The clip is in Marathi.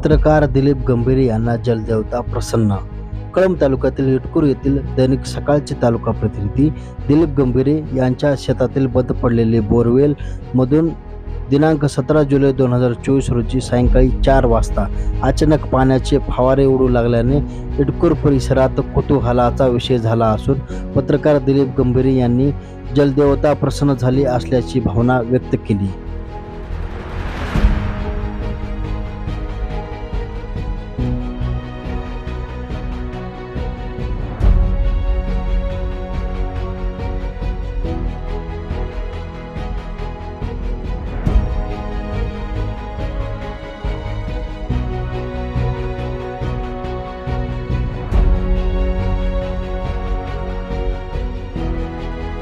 पत्रकार दिलीप गंभीरे यांना जलदेवता प्रसन्न. कळंब तालुक्यातील इटकूर येथील दैनिक सकाळचे तालुका प्रतिनिधी दिलीप गंभीरे यांच्या शेतातील बंद पडलेले बोरवेल मधून दिनांक 17 जुलै 2024 रोजी सायंकाळी 4 वाजता अचानक पाण्याचे फवारे उडू लागल्याने इटकूर परिसरात कुतूहलाचा विषय झाला असून पत्रकार दिलीप गंभीरे यांनी जलदेवता प्रसन्न झाली असल्याची भावना व्यक्त केली.